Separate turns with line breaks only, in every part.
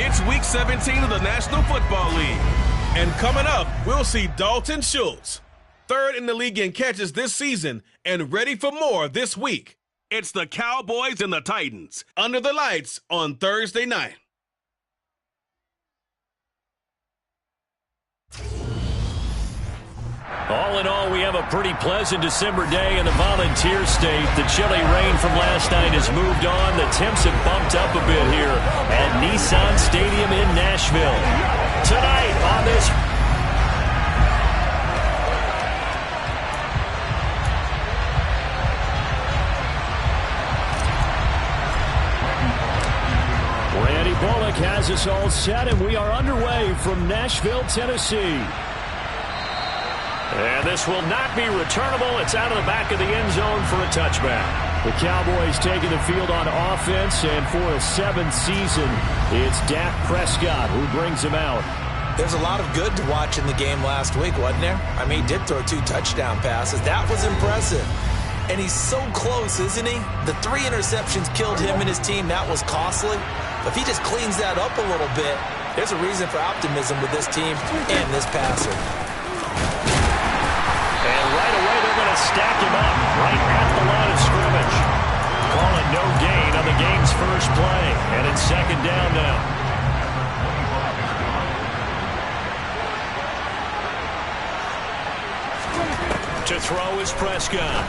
It's Week 17 of the National Football League. And coming up, we'll see Dalton Schultz, third in the league in catches this season and ready for more this week. It's the Cowboys and the Titans under the lights on Thursday night.
All in all, we have a pretty pleasant December day in the Volunteer State. The chilly rain from last night has moved on. The temps have bumped up a bit here at Nissan Stadium in Nashville. Tonight on this... Randy Bullock has us all set, and we are underway from Nashville, Tennessee. And this will not be returnable. It's out of the back of the end zone for a touchback. The Cowboys taking the field on offense, and for a seventh season, it's Dak Prescott who brings him out.
There's a lot of good to watch in the game last week, wasn't there? I mean, he did throw 2 touchdown passes. That was impressive. And he's so close, isn't he? The 3 interceptions killed him and his team. That was costly. But if he just cleans that up a little bit, there's a reason for optimism with this team and this passer.
And right away, they're going to stack him up right at the line of scrimmage. Call it no gain on the game's first play. And it's second down now. To throw is Prescott.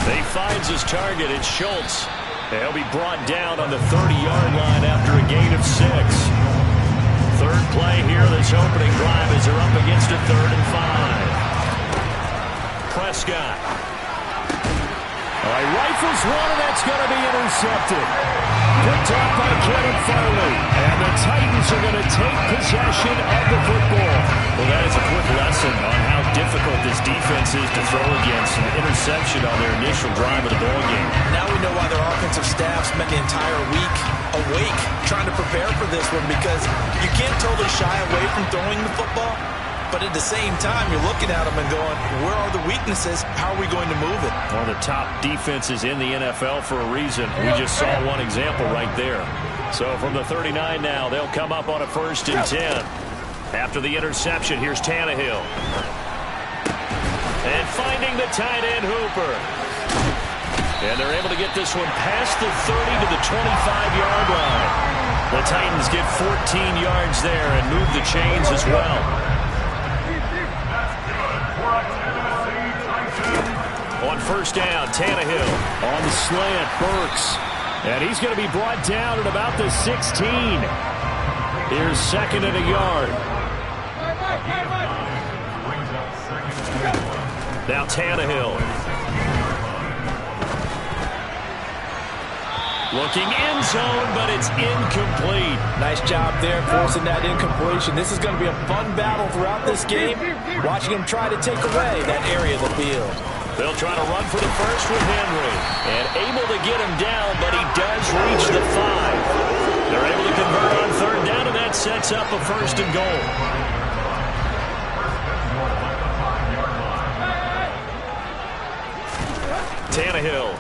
He finds his target. It's Schultz. He'll be brought down on the 30-yard line after a gain of 6. Third play here, this opening drive as they're up against a 3rd and 5. Prescott. Rifles one, and that's going to be intercepted. Picked up by Kevin Farley. And the Titans are going to take possession of the football. Well, that is a quick lesson on how difficult this defense is to throw against. An interception on their initial drive of the ballgame.
Now we know why their offensive staff spent the entire week awake trying to prepare for this one, because you can't totally shy away from throwing the football. But at the same time, you're looking at them and going, where are the weaknesses? How are we going to move it?
One of the top defenses in the NFL for a reason. We just saw one example right there. So from the 39 now, they'll come up on a 1st and 10. After the interception, here's Tannehill. And finding the tight end, Hooper. And they're able to get this one past the 30 to the 25-yard line. The Titans get 14 yards there and move the chains as well. On 1st down, Tannehill. On the slant, Burks. And he's going to be brought down at about the 16. Here's 2nd and a yard. Now Tannehill. Looking end zone, but it's incomplete.
Nice job there forcing that incompletion. This is going to be a fun battle throughout this game. Watching him try to take away that area of the field.
They'll try to run for the first with Henry. And able to get him down, but he does reach the 5. They're able to convert on 3rd down, and that sets up a 1st and goal. Tannehill.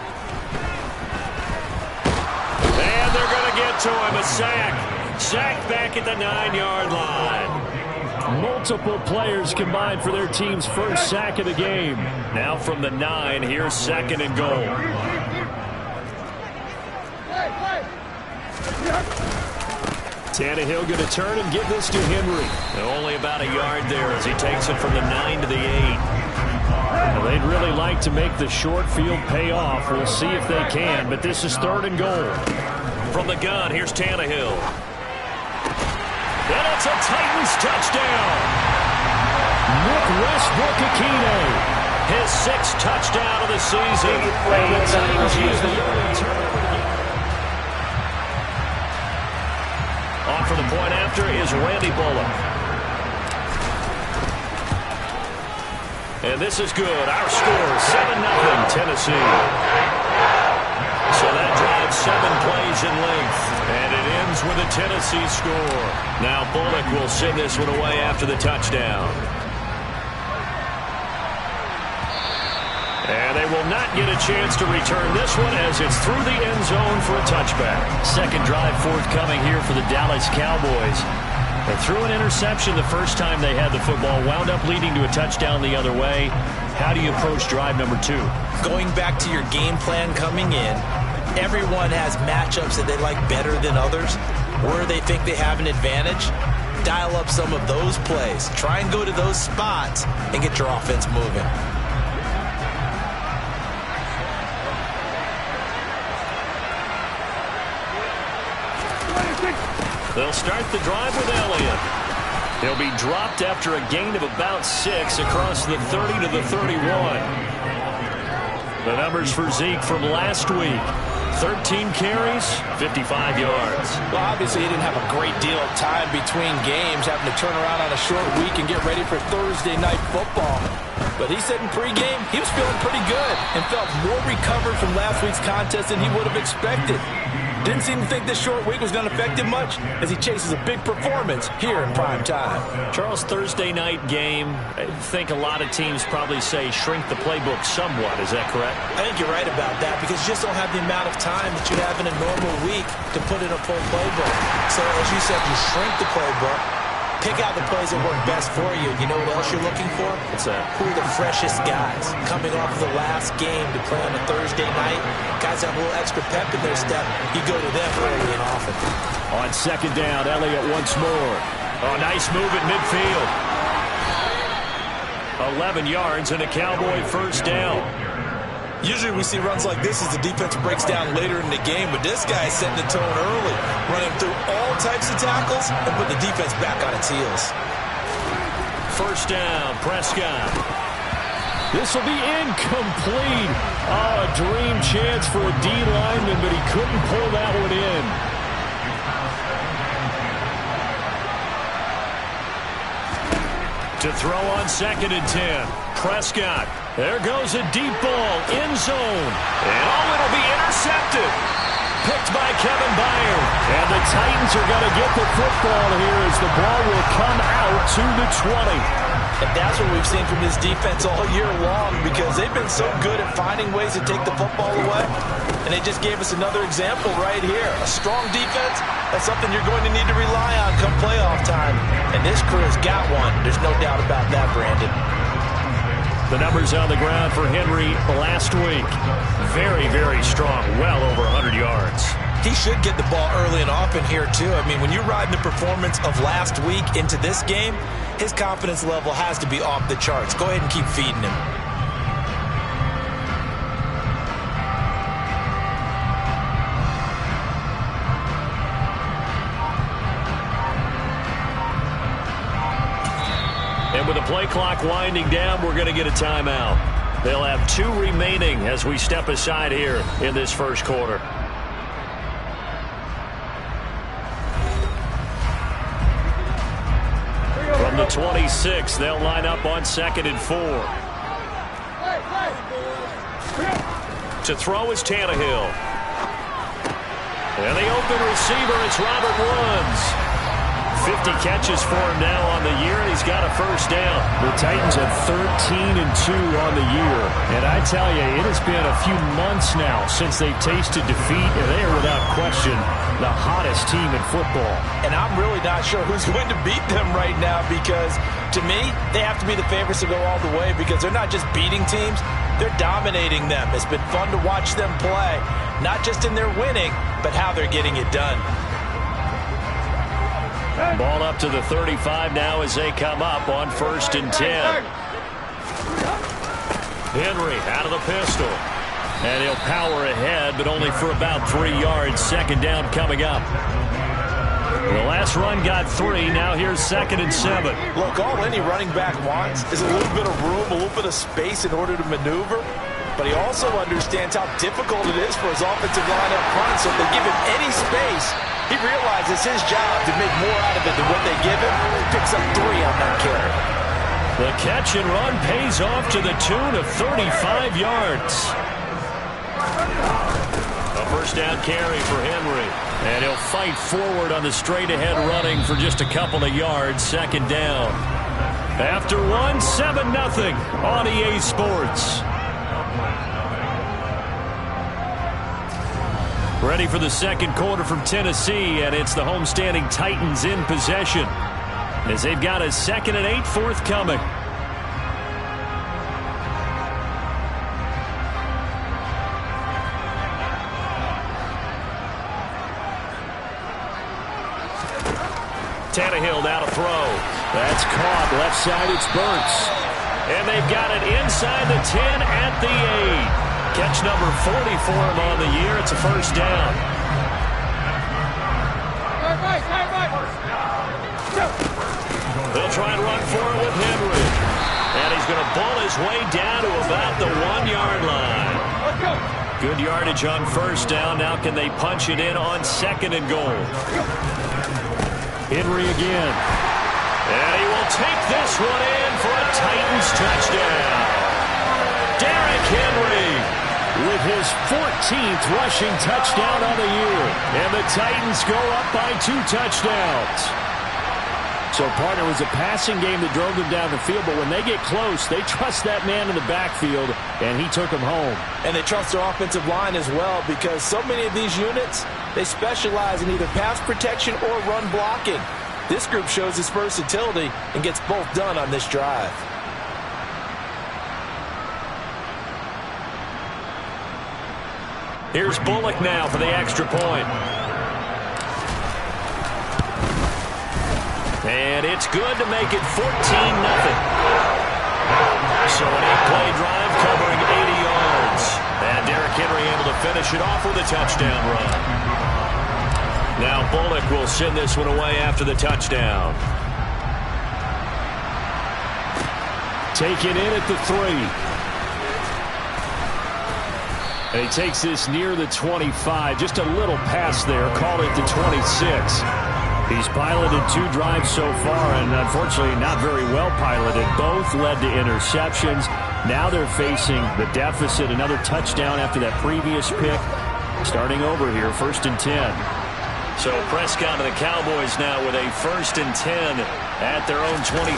And they're going to get to him. A sack. Sack back at the 9-yard line. Multiple players combined for their team's first sack of the game. Now from the 9, here's 2nd and goal. Tannehill going to turn and give this to Henry. And only about a yard there as he takes it from the 9 to the 8. Well, they'd really like to make the short field pay off. We'll see if they can, but this is 3rd and goal. From the gun, here's Tannehill. And it's a Titans touchdown. Nick Westbrook-Ikhine. His 6th touchdown of the season. And the Titans use the return. On for the point after is Randy Bullock. And this is good. Our score, 7-0 Tennessee. So that drives 7 plays in length. And it ends with a Tennessee score. Now Bullock will send this one away after the touchdown. And they will not get a chance to return this one as it's through the end zone for a touchback. Second drive forthcoming here for the Dallas Cowboys. They threw an interception the first time they had the football, wound up leading to a touchdown the other way. How do you approach drive number 2?
Going back to your game plan coming in, everyone has matchups that they like better than others, where they think they have an advantage. Dial up some of those plays. Try and go to those spots and get your offense moving.
They'll start the drive with Elliott. He'll be dropped after a gain of about 6 across the 30 to the 31. The numbers for Zeke from last week. 13 carries, 55 yards.
Well, obviously he didn't have a great deal of time between games, having to turn around on a short week and get ready for Thursday night football. But he said in pregame he was feeling pretty good and felt more recovered from last week's contest than he would have expected. Didn't seem to think this short week was going to affect him much as he chases a big performance here in prime time.
Charles, Thursday night game, I think a lot of teams probably say shrink the playbook somewhat. Is that correct?
I think you're right about that because you just don't have the amount of time that you have in a normal week to put in a full playbook. So as you said, you shrink the playbook, pick out the plays that work best for you. You know what else you're looking for?
What's that?
Who are the freshest guys coming off of the last game to play on a Thursday night? Guys have a little extra pep in their step. You go to them early and often.
On second down, Elliott once more. Oh, nice move at midfield. 11 yards and a Cowboy first down.
Usually we see runs like this as the defense breaks down later in the game, but this guy is setting the tone early, running through all types of tackles and put the defense back on its heels.
First down, Prescott. This will be incomplete. Oh, a dream chance for a D lineman, but he couldn't pull that one in. To throw on second and 10. Prescott. There goes a deep ball, end zone. And oh, it'll be intercepted. Picked by Kevin Byard. And the Titans are going to get the football here as the ball will come out to the 20.
And that's what we've seen from this defense all year long because they've been so good at finding ways to take the football away. And they just gave us another example right here. A strong defense, that's something you're going to need to rely on come playoff time. And this crew's got one. There's no doubt about that, Brandon.
The numbers on the ground for Henry last week. Very, very strong. Well over 100 yards.
He should get the ball early and often here, too. I mean, when you ride the performance of last week into this game, his confidence level has to be off the charts. Go ahead and keep feeding him.
And with the play clock winding down, we're going to get a timeout. They'll have 2 remaining as we step aside here in this first quarter. From the 26, they'll line up on second and 4. To throw is Tannehill. And the open receiver, it's Robert Woods. 50 catches for him now on the year, and he's got a first down. The Titans have 13-2 on the year. And I tell you, it has been a few months now since they've tasted defeat, and they are without question the hottest team in football.
And I'm really not sure who's going to beat them right now because, to me, they have to be the favorites to go all the way because they're not just beating teams, they're dominating them. It's been fun to watch them play, not just in their winning, but how they're getting it done.
Ball up to the 35 now as they come up on first and 10. Henry out of the pistol. And he'll power ahead, but only for about 3 yards. Second down coming up. The last run got 3. Now here's second and 7.
Look, all any running back wants is a little bit of room, a little bit of space in order to maneuver. But he also understands how difficult it is for his offensive line up front. So if they give him any space, he realizes his job to make more out of it than what they give him. He picks up 3 on that carry.
The catch and run pays off to the tune of 35 yards. A first down carry for Henry. And he'll fight forward on the straight-ahead running for just a couple of yards. Second down. After one, 7-0 on EA Sports. Ready for the second quarter from Tennessee, and it's the homestanding Titans in possession as they've got a 2nd and 8 forthcoming. Tannehill now to throw. That's caught. Left side, it's Burks. And they've got it inside the 10 at the 8. Catch number 40 for him on the year. It's a first down. They'll try and run for it with Henry. And he's going to bull his way down to about the 1-yard line. Good yardage on first down. Now can they punch it in on 2nd and goal? Henry again. And he will take this one in for a Titans touchdown. Derrick Henry with his 14th rushing touchdown on the year. And the Titans go up by 2 touchdowns. So, partner, it was a passing game that drove them down the field, but when they get close, they trust that man in the backfield, and he took them home.
And they trust their offensive line as well, because so many of these units, they specialize in either pass protection or run blocking. This group shows its versatility and gets both done on this drive.
Here's Bullock now for the extra point. And it's good to make it 14-0. So an 8-play drive covering 80 yards. And Derrick Henry able to finish it off with a touchdown run. Now Bullock will send this one away after the touchdown. Taken in at the 3. And he takes this near the 25. Just a little pass there. Called it the 26. He's piloted 2 drives so far, and unfortunately not very well piloted. Both led to interceptions. Now they're facing the deficit. Another touchdown after that previous pick. Starting over here, 1st and 10. So Prescott and the Cowboys now with a 1st and 10 at their own 26.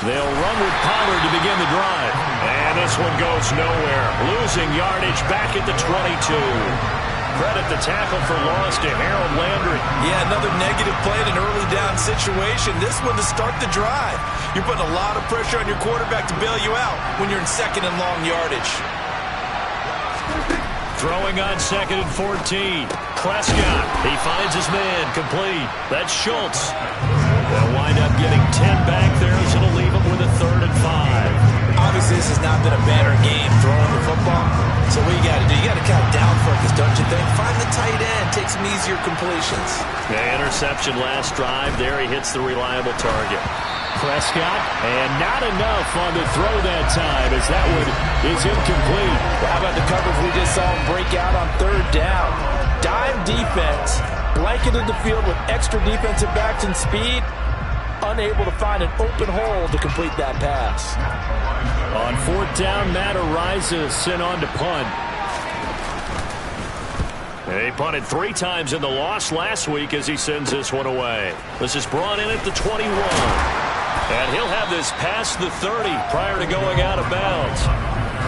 They'll run with Pollard to begin the drive. And this one goes nowhere. Losing yardage back at the 22. Credit the tackle for loss to Harold Landry.
Yeah, another negative play in an early down situation. This one to start the drive. You're putting a lot of pressure on your quarterback to bail you out when you're in 2nd and long yardage.
Throwing on 2nd and 14. Prescott, he finds his man, complete. That's Schultz. They'll wind up getting 10 back there, so it'll leave him with a 3rd and 5.
Obviously, this has not been a banner game throwing the football. So what you got to do, you got to kind of down focus, don't you think? Find the tight end, take some easier completions.
Yeah, interception last drive. There he hits the reliable target. Prescott, and not enough on the throw that time as that one is incomplete.
Well, how about the coverage we just saw him break out on 3rd down? Dime defense, blanketed the field with extra defensive backs and speed, unable to find an open hole to complete that pass.
On 4th down, Matt Ariza sent on to punt. He punted 3 times in the loss last week as he sends this one away. This is brought in at the 21. And he'll have this past the 30 prior to going out of bounds.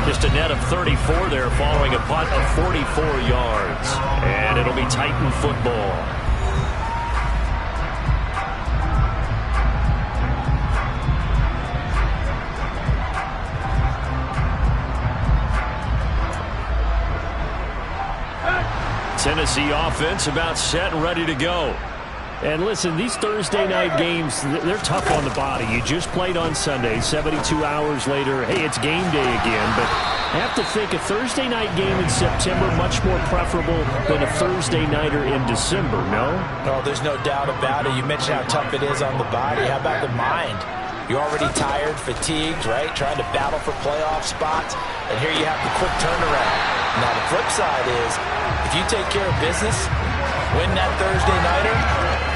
Just a net of 34 there following a punt of 44 yards. And it'll be Titan football. Tennessee offense about set and ready to go. And listen, these Thursday night games, they're tough on the body. You just played on Sunday, 72 hours later, hey, it's game day again. But I have to think a Thursday night game in September much more preferable than a Thursday nighter in December, no?
Oh, there's no doubt about it. You mentioned how tough it is on the body. How about the mind? You're already tired, fatigued, right? Trying to battle for playoff spots. And here you have the quick turnaround. Now, the flip side is, if you take care of business, win that Thursday nighter,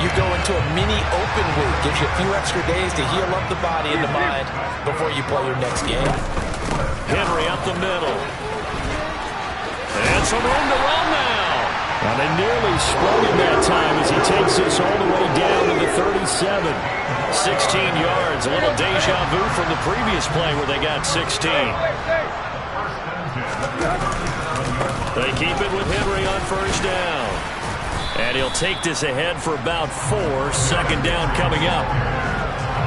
you go into a mini open week. Gives you a few extra days to heal up the body and the mind before you play your next game.
Henry up the middle. And some room to run now. Now they nearly sprung him that time as he takes this all the way down to the 37. 16 yards, a little deja vu from the previous play where they got 16. They keep it with Henry on first down. And he'll take this ahead for about 4. Second down coming up.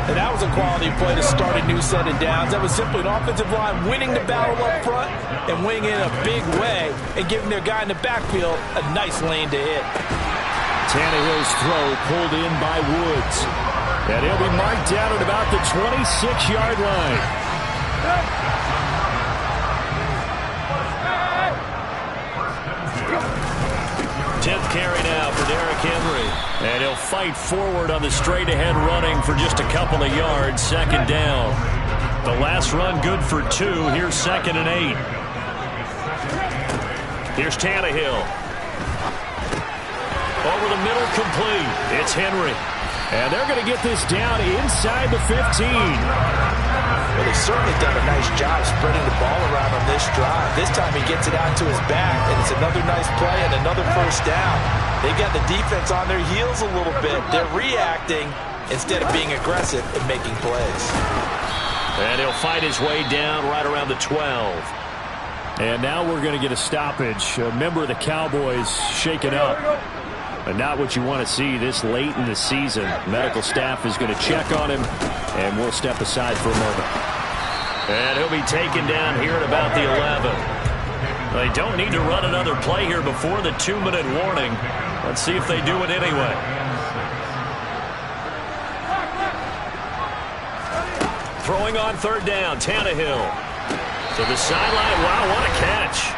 And that was a quality play to start a new set of downs. That was simply an offensive line winning the battle up front and winning it in a big way and giving their guy in the backfield a nice lane to hit.
Tannehill's throw pulled in by Woods. And he'll be marked down at about the 26-yard line. 10th carry now for Derrick Henry. And he'll fight forward on the straight-ahead running for just a couple of yards. Second down. The last run good for 2. Here's 2nd and 8. Here's Tannehill. Over the middle, complete. It's Henry. And they're going to get this down inside the 15.
Well, they've certainly done a nice job spreading the ball around on this drive. This time he gets it out to his back, and it's another nice play and another first down. They've got the defense on their heels a little bit. They're reacting instead of being aggressive and making plays.
And he'll fight his way down right around the 12. And now we're going to get a stoppage. A member of the Cowboys shaken up. And not what you want to see this late in the season. Medical staff is going to check on him, and we'll step aside for a moment. And he'll be taken down here at about the 11. They don't need to run another play here before the 2-minute warning. Let's see if they do it anyway. Throwing on third down, Tannehill. To the sideline. Wow, what a catch.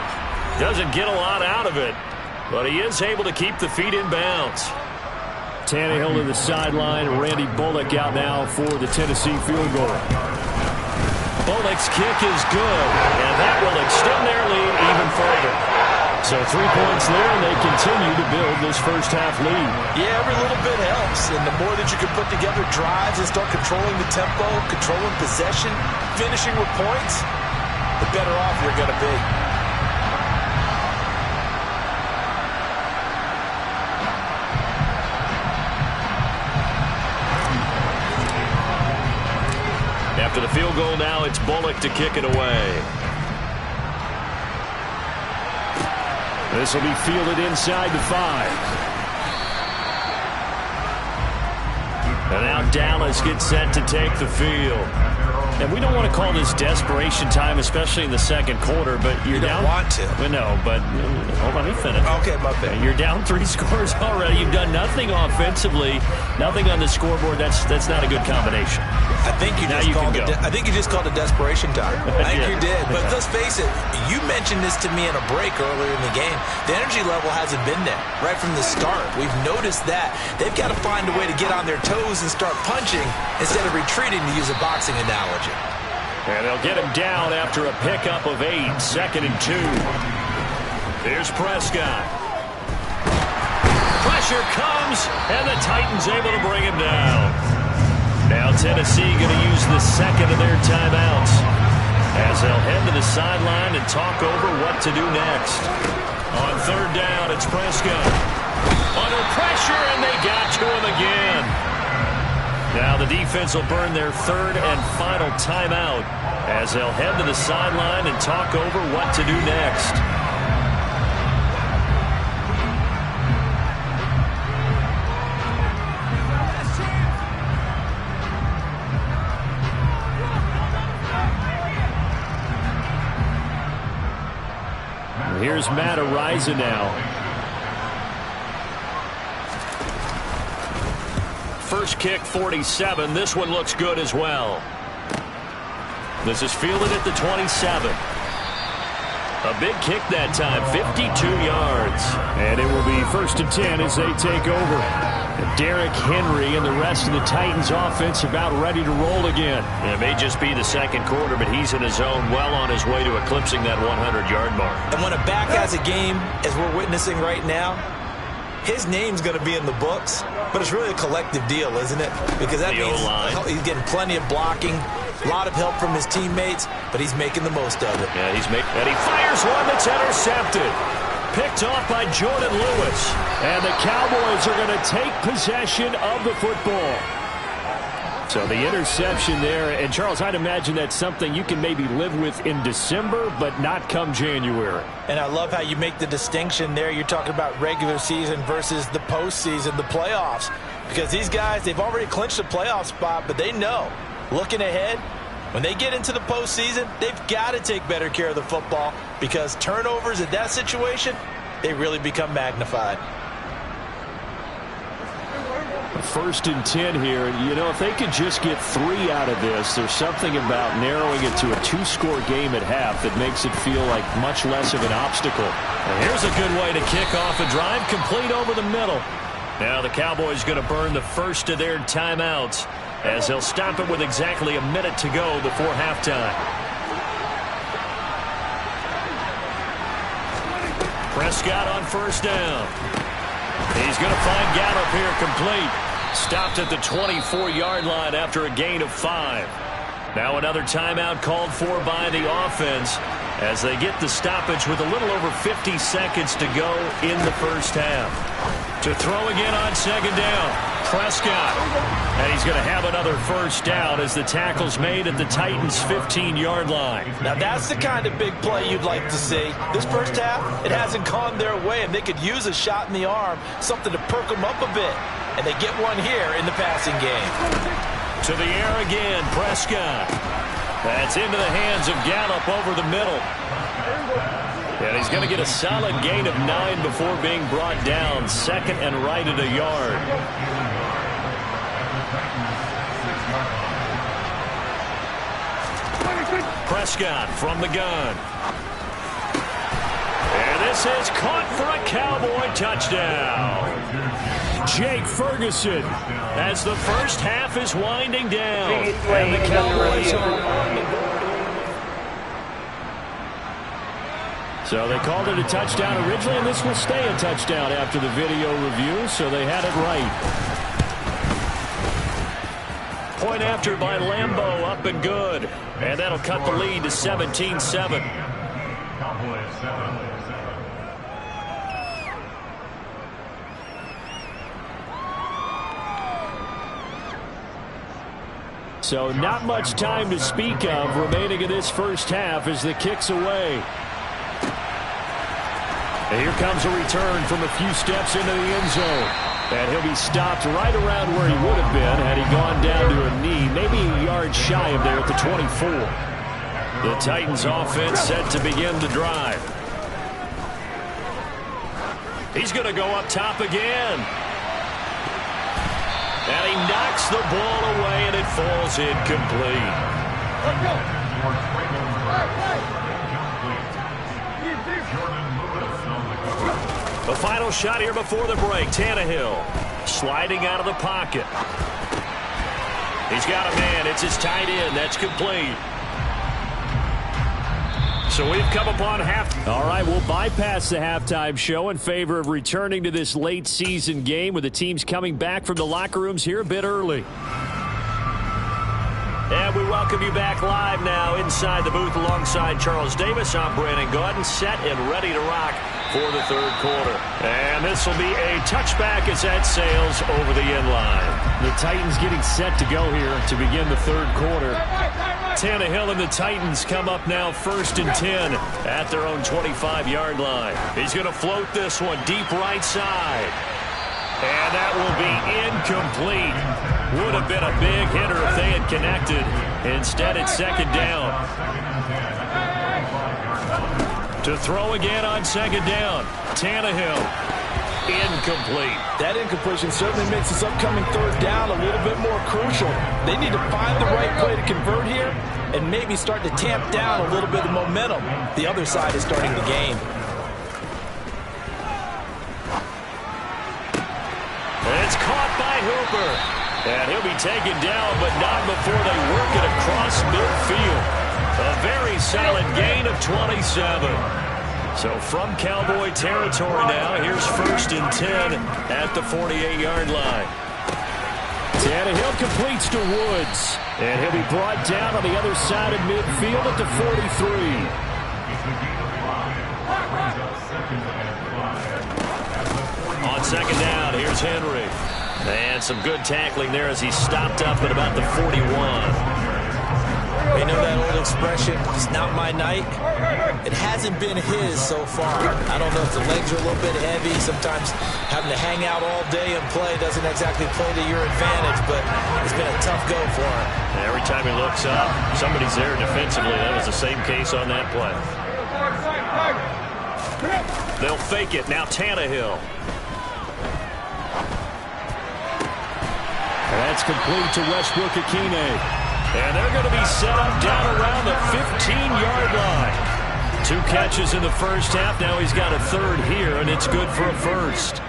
Doesn't get a lot out of it, but he is able to keep the feet in bounds. Tannehill to the sideline. Randy Bullock out now for the Tennessee field goal. Bullock's kick is good, and that will extend their lead even further. So 3 points there, and they continue to build this first-half lead.
Yeah, every little bit helps, and the more that you can put together drives and start controlling the tempo, controlling possession, finishing with points, the better off you're going to be.
After the field goal now, it's Bullock to kick it away. This will be fielded inside the 5. And now Dallas gets set to take the field. And we don't want to call this desperation time, especially in the second quarter, but you're down.
You don't want to.
No, but hold on, let me finish.
Okay, my bad.
You're down 3 scores already. You've done nothing offensively, nothing on the scoreboard. That's not a good combination.
I think you just called it desperation time. I think you did. But let's face it, you mentioned this to me in a break earlier in the game. The energy level hasn't been there right from the start. We've noticed that. They've got to find a way to get on their toes and start punching instead of retreating, to use a boxing analogy.
And they'll get him down after a pickup of 8. 2nd and 2. Here's Prescott. Pressure comes, and the Titans able to bring him down. Now Tennessee going to use the second of their timeouts as they'll head to the sideline and talk over what to do next. On third down, it's Prescott. Under pressure, and they got to him again. Now the defense will burn their third and final timeout as they'll head to the sideline and talk over what to do next. Here's Matt Ariza now. First kick, 47. This one looks good as well. This is fielded at the 27. A big kick that time, 52 yards. And it will be 1st and 10 as they take over. Derrick Henry and the rest of the Titans offense about ready to roll again. It may just be the second quarter, but he's in his zone, well on his way to eclipsing that 100-yard mark.
And when a back has a game, as we're witnessing right now, his name's going to be in the books, but it's really a collective deal, isn't it? Because that means he's getting plenty of blocking, a lot of help from his teammates, but he's making the most of it.
Yeah, and he fires one that's intercepted. Picked off by Jordan Lewis. And the Cowboys are going to take possession of the football. So the interception there, and Charles, I'd imagine that's something you can maybe live with in December, but not come January.
And I love how you make the distinction there. You're talking about regular season versus the postseason, the playoffs. Because these guys, they've already clinched the playoff spot, but they know, looking ahead, when they get into the postseason, they've got to take better care of the football because turnovers in that situation, they really become magnified.
1st and 10 here. You know, if they could just get 3 out of this, there's something about narrowing it to a 2-score game at half that makes it feel like much less of an obstacle.
And here's a good way to kick off a drive, complete over the middle. Now the Cowboys going to burn the first of their timeouts as they'll stop it with exactly a minute to go before halftime. Prescott on 1st down. He's going to find Gallup here complete. Stopped at the 24-yard line after a gain of 5. Now another timeout called for by the offense as they get the stoppage with a little over 50 seconds to go in the first half. To throw again on 2nd down, Prescott. And he's going to have another first down as the tackle's made at the Titans' 15-yard line.
Now that's the kind of big play you'd like to see. This first half, it hasn't gone their way, and they could use a shot in the arm, something to perk them up a bit. And they get one here in the passing game.
To the air again, Prescott. That's into the hands of Gallup over the middle. And he's going to get a solid gain of 9 before being brought down. 2nd and right at a yard. Prescott from the gun. And this is caught for a Cowboy touchdown. Jake Ferguson as the first half is winding down. And the Cowboys are...
So they called it a touchdown originally, and this will stay a touchdown after the video review, so they had it right.
Point after by Lambeau, up and good. And that'll cut the lead to 17-7.
So not much time to speak of remaining in this first half as the kick's away.
And here comes a return from a few steps into the end zone.
And he'll be stopped right around where he would have been had he gone down to a knee, maybe a yard shy of there at the 24.
The Titans offense set to begin the drive. He's going to go up top again. And he knocks the ball away, and it falls incomplete. The final shot here before the break. Tannehill sliding out of the pocket. He's got a man. It's his tight end. That's complete. So we've come upon half.
All right, we'll bypass the halftime show in favor of returning to this late season game with the teams coming back from the locker rooms here a bit early.
And we welcome you back live now inside the booth alongside Charles Davis. I'm Brandon Gaudin, set and ready to rock for the third quarter. And this will be a touchback as that sails over the end line.
The Titans getting set to go here to begin the third quarter.
Tannehill and the Titans come up now 1st and 10 at their own 25-yard line. He's going to float this one deep right side. And that will be incomplete. Would have been a big hitter if they had connected. Instead, it's 2nd down. To throw again on 2nd down. Tannehill. Incomplete.
That incompletion certainly makes this upcoming 3rd down a little bit more crucial. They need to find the right play to convert here and maybe start to tamp down a little bit of momentum. The other side is starting to gain.
It's caught by Hooper. And he'll be taken down, but not before they work it across midfield. A very solid gain of 27. So from Cowboy territory now, here's 1st and 10 at the 48-yard line.
Tannehill completes to Woods. And he'll be brought down on the other side of midfield at the 43.
On 2nd down, here's Henry. And some good tackling there as he stopped up at about the 41.
You know that old expression, it's not my night? It hasn't been his so far. I don't know if the legs are a little bit heavy. Sometimes having to hang out all day and play doesn't exactly play to your advantage, but it's been a tough go for him.
And every time he looks up, somebody's there defensively. That was the same case on that play. They'll fake it. Now Tannehill.
That's complete to Westbrook-Ikhine.
And they're going to be set up down around the 15-yard line. 2 catches in the first half. Now he's got a third here, and it's good for a first.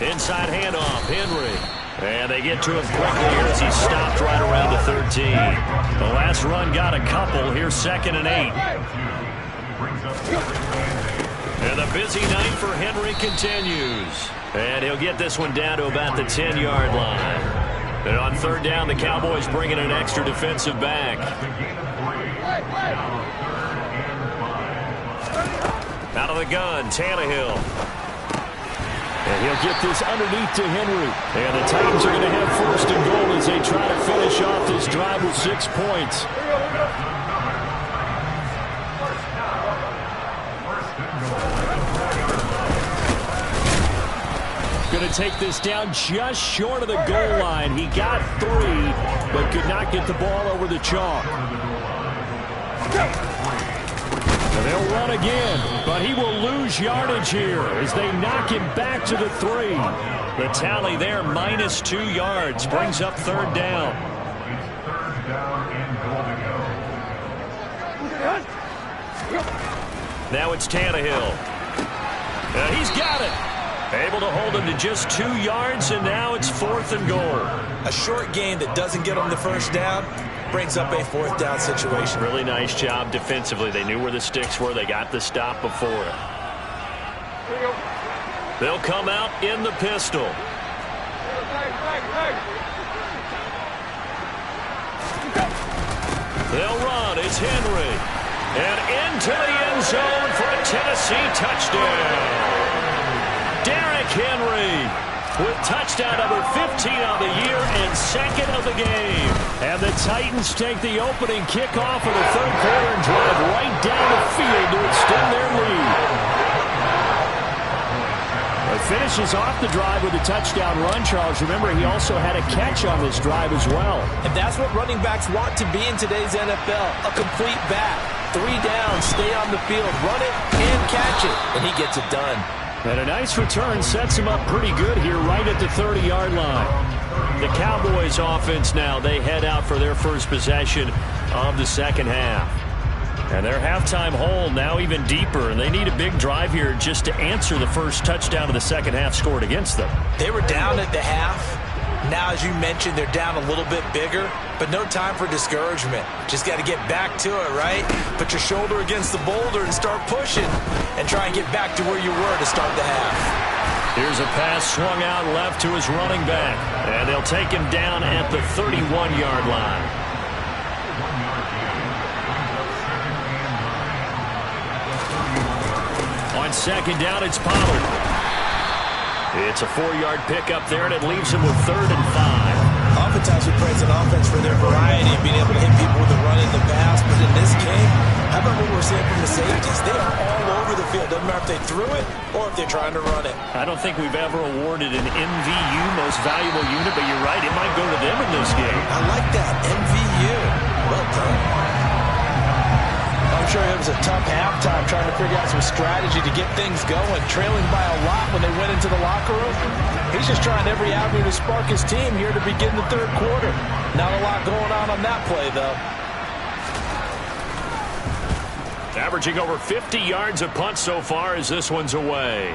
Inside handoff, Henry. And they get to him quickly here as he stopped right around the 13. The last run got a couple. Here's 2nd and 8. And the busy night for Henry continues. And he'll get this one down to about the 10-yard line. And on 3rd down, the Cowboys bring in an extra defensive back. Out of the gun, Tannehill.
And he'll get this underneath to Henry. And the Titans are going to have 1st and goal as they try to finish off this drive with 6 points. Going to take this down just short of the goal line. He got 3, but could not get the ball over the chalk. And they'll run again, but he will lose yardage here as they knock him back to the 3.
The tally there, -2 yards, brings up 3rd down. Now it's Tannehill. And he's got it. Able to hold him to just 2 yards, and now it's 4th and goal.
A short game that doesn't get them the first down brings up a 4th down situation.
Really nice job defensively. They knew where the sticks were. They got the stop before it. They'll come out in the pistol. They'll run. It's Henry. And into the end zone for a Tennessee touchdown. Derrick Henry with touchdown number 15 on the year and 2nd of the game.
And the Titans take the opening kickoff of the 3rd quarter and drive right down the field to extend their lead. It finishes off the drive with a touchdown run, Charles. Remember, he also had a catch on this drive as well.
And that's what running backs want to be in today's NFL, a complete back. 3 down, stay on the field, run it, and catch it. And he gets it done.
And a nice return sets him up pretty good here right at the 30-yard line.
The Cowboys offense now, they head out for their first possession of the 2nd half. And their halftime hole now even deeper, and they need a big drive here just to answer the first touchdown of the 2nd half scored against them.
They were down at the half. Now, as you mentioned, they're down a little bit bigger, but no time for discouragement. Just got to get back to it, right? Put your shoulder against the boulder and start pushing and try and get back to where you were to start the half.
Here's a pass swung out left to his running back, and they'll take him down at the 31-yard line. On 2nd down, it's Pollard. It's a 4-yard pickup there, and it leaves him with 3rd and 5.
Oftentimes we praise an offense for their variety and being able to hit people with the run in the pass, but in this game, how about what we're seeing from the safeties? They are all over the field. Doesn't matter if they threw it or if they're trying to run it.
I don't think we've ever awarded an MVU, most valuable unit, but you're right, it might go to them in this game.
I like that, MVU. Well done. I'm sure it was a tough halftime trying to figure out some strategy to get things going, trailing by a lot when they went into the locker room. He's just trying every avenue to spark his team here to begin the 3rd quarter. Not a lot going on that play, though.
Averaging over 50 yards a punt so far as this one's away.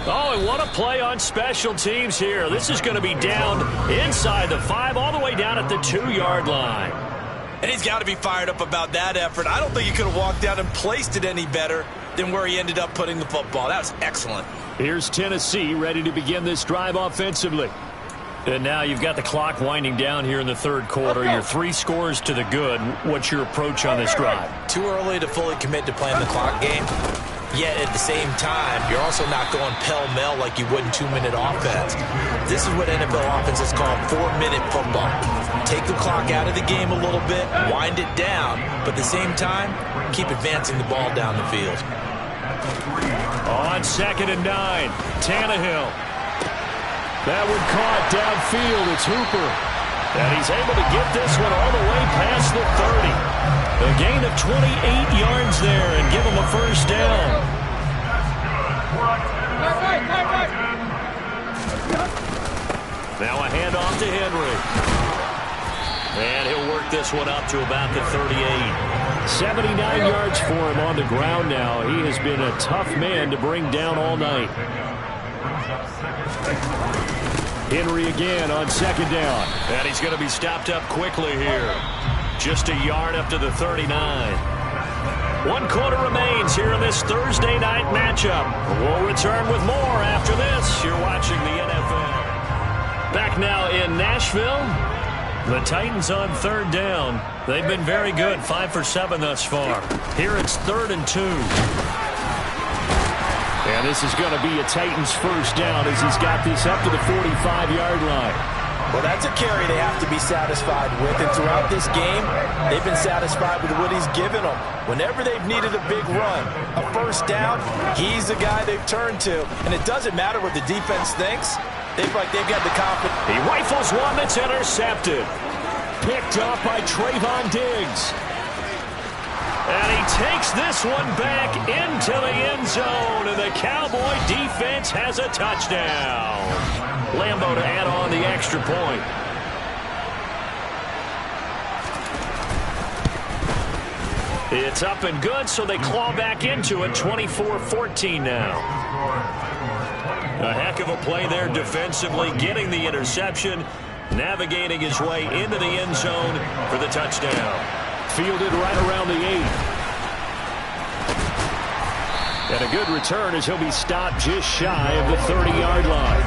Oh, and what a play on special teams here. This is going to be down inside the 5, all the way down at the 2-yard line.
And he's got to be fired up about that effort. I don't think he could have walked down and placed it any better than where he ended up putting the football. That was excellent.
Here's Tennessee ready to begin this drive offensively.
And now you've got the clock winding down here in the 3rd quarter. You're 3 scores to the good. What's your approach on this drive?
Too early to fully commit to playing the clock game. Yet at the same time, you're also not going pell-mell like you would in 2-minute offense. This is what NFL offenses call 4-minute football. Take the clock out of the game a little bit, wind it down, but at the same time, keep advancing the ball down the field.
On 2nd and 9, Tannehill. That one caught downfield. It's Hooper. And he's able to get this one all the way past the 30. A gain of 28 yards there and give him a first down. Now a handoff to Henry. And he'll work this one up to about the 38. 79 yards for him on the ground now. He has been a tough man to bring down all night. Henry again on 2nd down. And he's going to be stopped up quickly here. Just a yard up to the 39. 1 quarter remains here in this Thursday night matchup. We'll return with more after this. You're watching the NFL. Back now in Nashville. The Titans on 3rd down. They've been very good, 5 for 7 thus far. Here it's 3rd and 2. And this is going to be a Titans first down as he's got this up to the 45-yard line.
Well, that's a carry they have to be satisfied with. And throughout this game, they've been satisfied with what he's given them. Whenever they've needed a big run, a first down, he's the guy they've turned to. And it doesn't matter what the defense thinks. They've got the confidence.
He rifles one that's intercepted. Picked off by Trayvon Diggs. And he takes this one back into the end zone. And the Cowboy defense has a touchdown. Lambeau to add on the extra point. It's up and good, so they claw back into it. 24-14 now. A heck of a play there defensively, getting the interception, navigating his way into the end zone for the touchdown. Fielded right around the 8. And a good return as he'll be stopped just shy of the 30-yard line.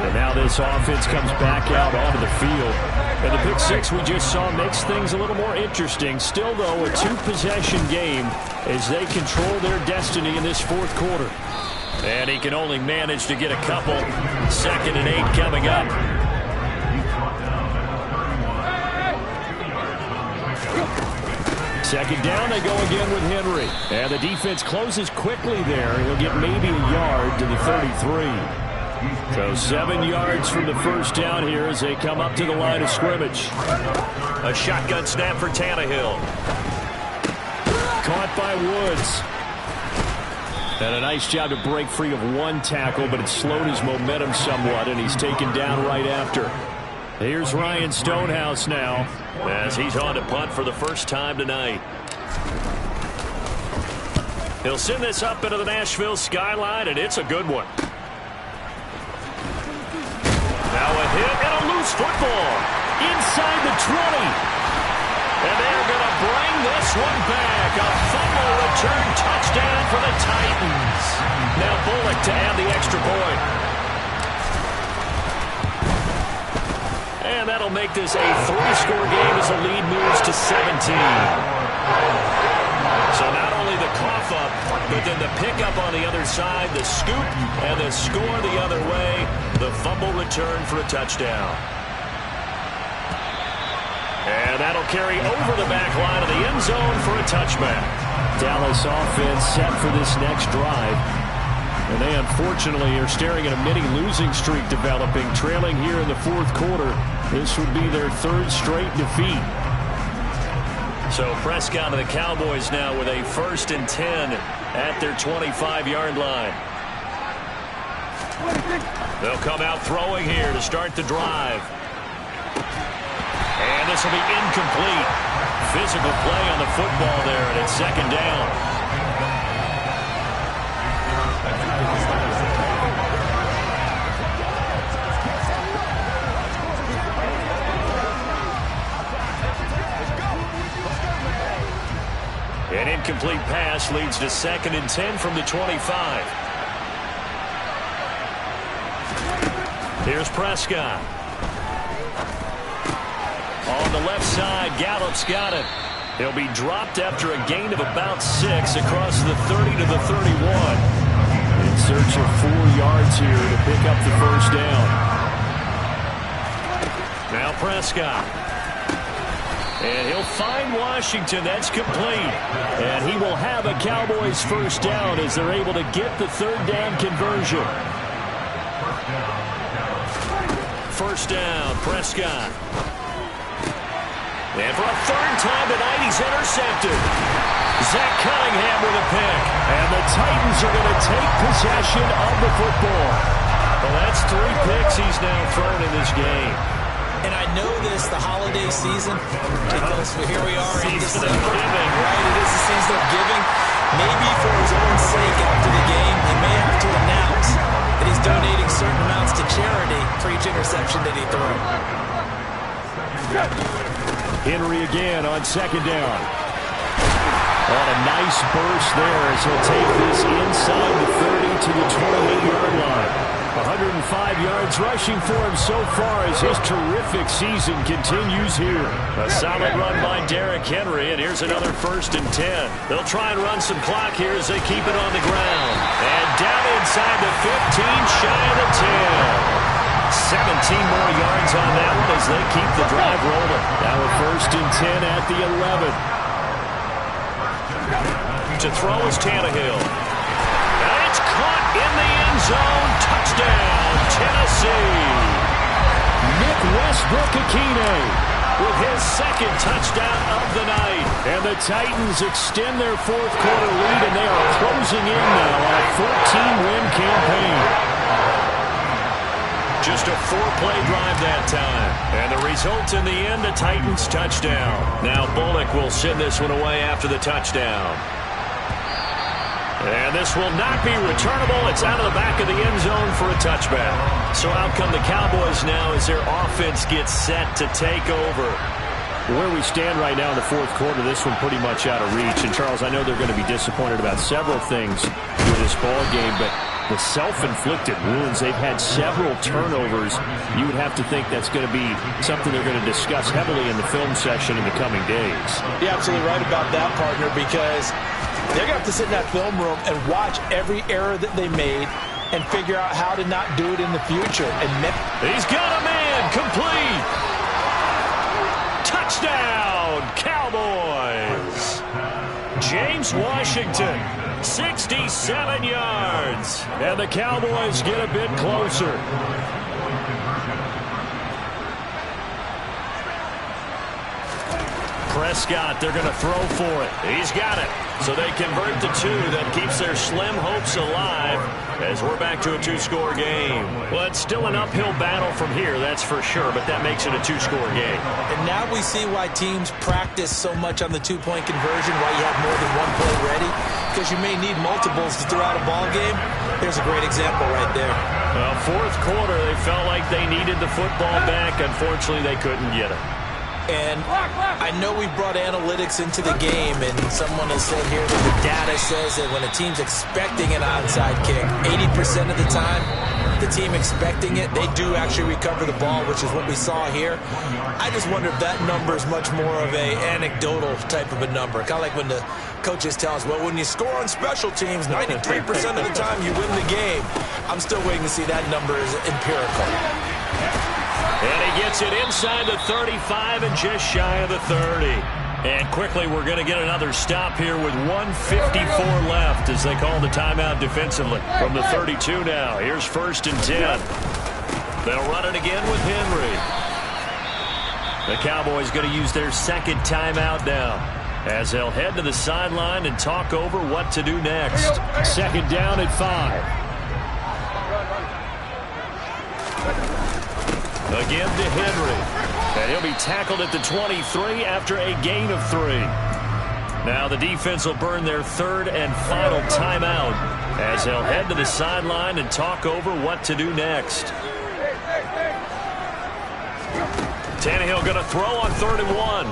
And now this offense comes back out onto the field. And the pick 6 we just saw makes things a little more interesting. Still, though, a 2-possession game as they control their destiny in this 4th quarter. And he can only manage to get a couple. 2nd and 8 coming up. Second down, they go again with Henry. And the defense closes quickly there. He'll get maybe a yard to the 33. So 7 yards from the first down here as they come up to the line of scrimmage. A shotgun snap for Tannehill. Caught by Woods. And a nice job to break free of one tackle, but it slowed his momentum somewhat, and he's taken down right after. Here's Ryan Stonehouse now as he's on to punt for the first time tonight. He'll send this up into the Nashville skyline, and it's a good one. Now a hit and a loose football inside the 20. And they're going to bring this one back. A fumble return touchdown for the Titans. Now Bullock to add the extra point. And that'll make this a 3-score game as the lead moves to 17. So not only the cough up, but then the pickup on the other side, the scoop, and the score the other way. The fumble return for a touchdown. And that'll carry over the back line of the end zone for a touchback. Dallas offense set for this next drive. And they unfortunately are staring at a mini losing streak developing, trailing here in the 4th quarter. This would be their 3rd straight defeat. So Prescott and the Cowboys now with a 1st and 10 at their 25-yard line. They'll come out throwing here to start the drive. And this will be incomplete. Physical play on the football there, and it's 2nd down. An incomplete pass leads to 2nd and 10 from the 25. Here's Prescott. On the left side, Gallup's got it.
He'll be dropped after a gain of about 6 across the 30 to the 31.
In search of 4 yards here to pick up the first down.
Now Prescott. And he'll find Washington. That's complete. And he will have a Cowboys first down as they're able to get the third down conversion. First down, Prescott. And for a third time tonight, he's intercepted. Zach Cunningham with a pick.
And the Titans are going to take possession of the football.
Well, that's 3 picks he's now thrown in this game.
And I know this, the holiday season, because here we are in
Season
December.
of giving.
Right, it is the season of giving. Maybe for his own sake after the game, he may have to announce that he's donating certain amounts to charity for each interception that he threw.
Henry again on second down. On a nice burst there as he'll take this inside the 30 to the 28-yard line. 105 yards rushing for him so far as his terrific season continues here.
A solid run by Derrick Henry, and here's another 1st and 10. They'll try and run some clock here as they keep it on the ground. And down inside the 15, shy of the 10. 17 more yards on that one as they keep the drive rolling.
Now a 1st and 10 at the 11.
To throw is Tannehill. And it's caught in the end zone. Touchdown, Tennessee.
Nick Westbrook-Akine
with his 2nd touchdown of the night.
And the Titans extend their 4th quarter lead, and they are closing in now on a 14-win campaign.
Just a 4-play drive that time. And the result in the end, a Titans touchdown. Now Bullock will send this one away after the touchdown. And this will not be returnable. It's out of the back of the end zone for a touchback. So out come the Cowboys now as their offense gets set to take over.
Where we stand right now in the 4th quarter, this one pretty much out of reach. And, Charles, I know they're going to be disappointed about several things with this ball game, but the self-inflicted wounds, they've had several turnovers. You would have to think that's going to be something they're going to discuss heavily in the film session in the coming days.
You're absolutely right about that, partner, because they're going to have to sit in that film room and watch every error that they made and figure out how to not do it in the future. And
he's got a man complete. Touchdown, Cowboys. James Washington, 67 yards.
And the Cowboys get a bit closer.
Prescott, they're going to throw for it. He's got it. So they convert to 2. That keeps their slim hopes alive as we're back to a 2-score game. Well, it's still an uphill battle from here, that's for sure, but that makes it a 2-score game.
And now we see why teams practice so much on the 2-point conversion, why you have more than one play ready, because you may need multiples to throw out a ball game. There's a great example right there.
Well, 4th quarter, they felt like they needed the football back. Unfortunately, they couldn't get it.
And I know we brought analytics into the game, and someone has said here that the data says that when a team's expecting an onside kick, 80% of the time, the team expecting it, they do actually recover the ball, which is what we saw here. I just wonder if that number is much more of a anecdotal type of a number. Kind of like when the coaches tell us, well, when you score on special teams, 93% of the time you win the game. I'm still waiting to see that number is empirical.
And he gets it inside the 35 and just shy of the 30. And quickly, we're going to get another stop here with 1:54 left as they call the timeout defensively. From the 32 now, here's 1st and 10. They'll run it again with Henry. The Cowboys going to use their 2nd timeout now as they'll head to the sideline and talk over what to do next.
2nd down at 5.
Again to Henry. And he'll be tackled at the 23 after a gain of 3. Now the defense will burn their 3rd and final timeout as they'll head to the sideline and talk over what to do next. Tannehill going to throw on 3rd and 1.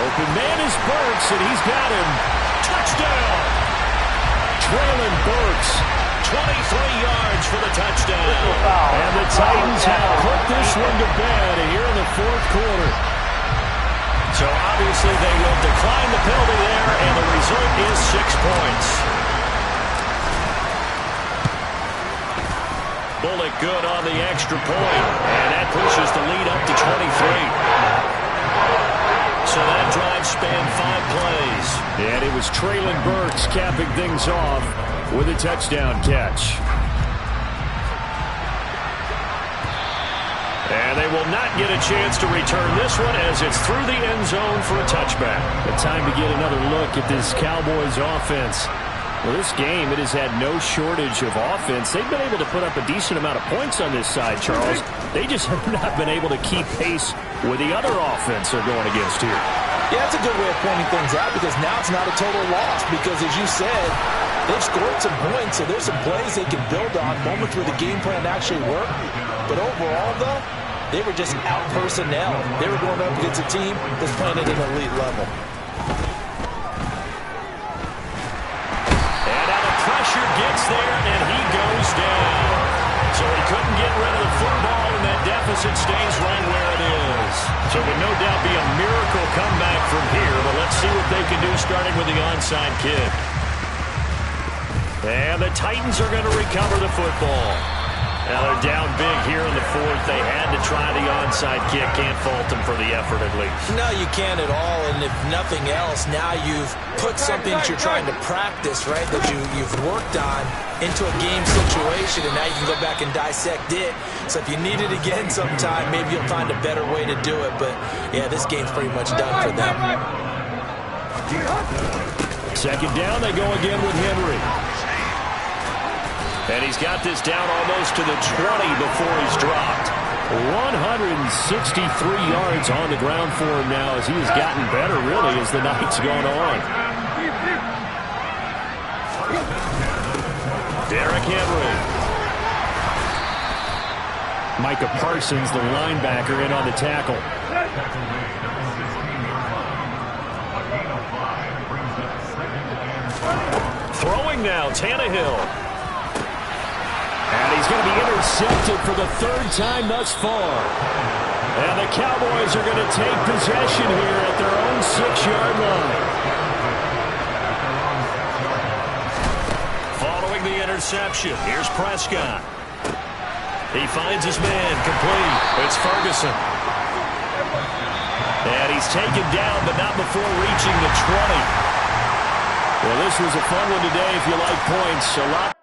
Open man is Burks, and he's got him.
Touchdown!
Traylon Burks.
23 yards for the touchdown.
And the Titans have put this one to bed here in the 4th quarter.
So obviously they will decline the penalty there, and the result is 6 points. Bullock good on the extra point, and that pushes the lead up to 23. So that drive spanned 5 plays.
And it was Traylon Burks capping things off with a touchdown catch. And they will not get a chance to return this one as it's through the end zone for a touchback. The time to get another look at this Cowboys offense. Well, this game, it has had no shortage of offense. They've been able to put up a decent amount of points on this side, Charles. They just have not been able to keep pace with the other offense they're going against here.
Yeah, that's a good way of pointing things out because now it's not a total loss because, as you said, they've scored some points, so there's some plays they can build on, moments where the game plan actually worked. But overall, though, they were just out-personnel. They were going up against a team that's playing at an elite level.
And now the pressure gets there, and he goes down. So he couldn't get rid of the football, and that deficit stays right where it is. So it would no doubt be a miracle comeback from here, but let's see what they can do starting with the onside kick. And the Titans are going to recover the football. Now they're down big here in the fourth. They had to try the onside kick. Can't fault them for the effort at least.
No, you can't at all. And if nothing else, now you've put something that you're trying to practice, right, that you've worked on into a game situation, and now you can go back and dissect it. So if you need it again sometime, maybe you'll find a better way to do it. But, yeah, this game's pretty much done for them.
Second down, they go again with Henry.
And he's got this down almost to the 20 before he's dropped.
163 yards on the ground for him now as he has gotten better, really, as the night's gone on.
Derrick Henry.
Micah Parsons, the linebacker, in on the tackle.
Throwing now, Tannehill.
And he's going to be intercepted for the 3rd time thus far. And the Cowboys are going to take possession here at their own 6-yard line.
Following the interception, here's Prescott. He finds his man, complete. It's Ferguson. And he's taken down, but not before reaching the 20.
Well, this was a fun one today if you like points. A lot.